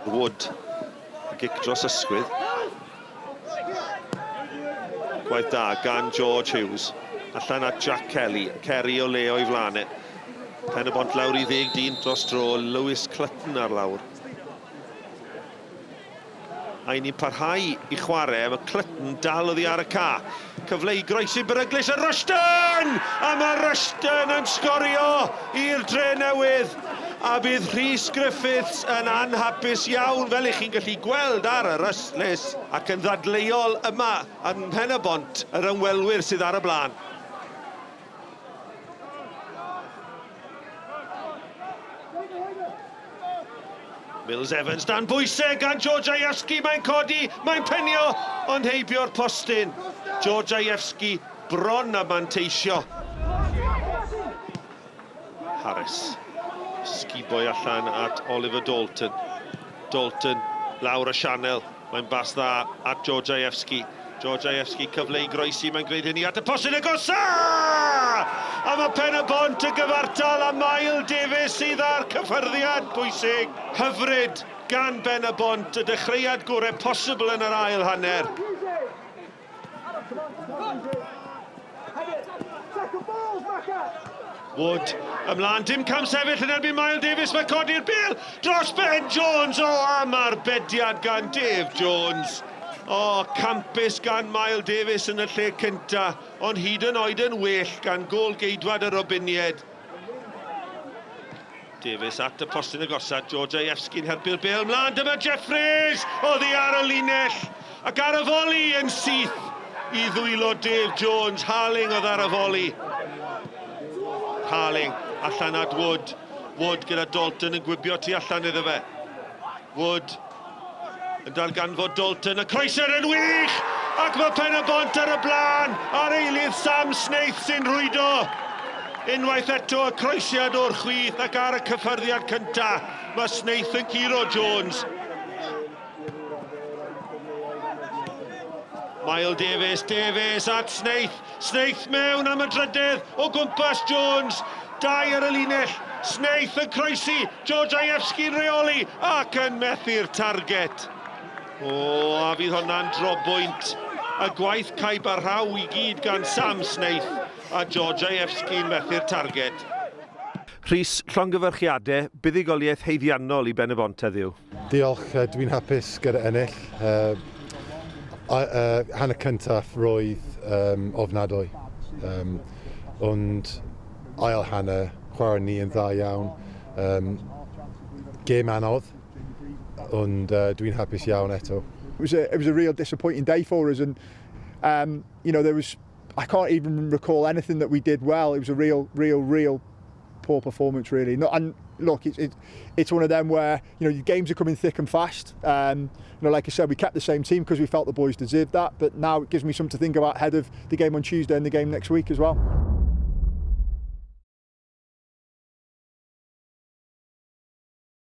Wood, gic dros ysgwydd. Gwaith da gan George Hughes. Allan at Jack Kelly. Kerry o le o'i flan e. Pen-y-bont lawr I 10 dyn dros dro. Lewis Clutton ar lawr. A ni'n parhau I chwarae, mae Clutton dal oddi ar y ca. Cyfle I groesi beryglus a Rushton! A mae Rushton yn sgorio i'r Drenewydd. A bydd Rhys Griffiths yn anhapus iawn fel I chi'n gallu gweld ar y rystlys ac yn ddadleuol yma yn Pen-y-bont yr ymwelwyr sydd ar y blaen. Mills Evans dan bwysau gan Georgievski, mae'n codi, mae'n penio, ond heibio'r postyn. Georgievski bron a manteisio. Harris, sgiboi allan at Oliver Dalton. Dalton, lawr y sianel, mae'n bas dda at Georgievski. Georgievski cyfle I groesi, mae'n gwneud hynny at y postyn agosa! A mae Pen-y-bont y gyfartal a Mael Davies sydd ar cyffyrddiad bwysig. Hyfryd gan Pen-y-bont, y dechreuad gorau posibl yn yr ail hanner. Wood, ymlaen, dim cam sefyll yn erbyn Mael Davies, mae codi'r bil dros Ben Jones. O, am arbediad gan Dave Jones. O, campus gan Mael Davies yn y lle cynta, ond hyd yn oed yn well gan gôl geidwad y Robinied. Davies at y postyn agosad, Georgievski'n herbu'r bêl ymlaen, dyma Jeffries! Oddi ar y linell, ac ar y foli yn syth I ddwylo Dave Jones. Harling oedd ar y foli. Harling, allan at Wood. Wood gyda Dalton yn gwibio tu allan iddo fe. Wood, yn darganfod Dalton, y croeser yn wych! Ac mae Pen-y-bont ar y blaen, a'r eilydd Sam Snaith sy'n rwydo. Unwaith eto y croesiad o'r chwith ac ar y cyffyrddiad cynta, mae Snaith yn curo Jones. Mael Davies, Davies at Snaith. Snaith mewn am y drydydd o gwmpas Jones. Dau ar y linell. Snaith yn croesi, Georgievski'n reoli ac yn methu'r target. O, a fydd hwnna'n drobwynt. Y gwaith caib a rhaw I gyd gan Sam Snaith a Georgievski'n methu'r target. Rhys, llongyfarchiadau, buddigoliaeth heiddiannol I Pen-y-bont heddiw. Diolch, dwi'n hapus gyda ennill. Hanner cyntaf roedd ofnadwy. Ond ail hanner, chwarae ni yn dda iawn. Gêm anodd. And dwi'n hapus iawn eto. It was a real disappointing day for us, and you know, I can't even recall anything that we did well. It was a real poor performance, really. And look, it's one of them where, you know, your games are coming thick and fast. You know, like I said, we kept the same team because we felt the boys deserved that, but now it gives me something to think about ahead of the game on Tuesday and the game next week as well.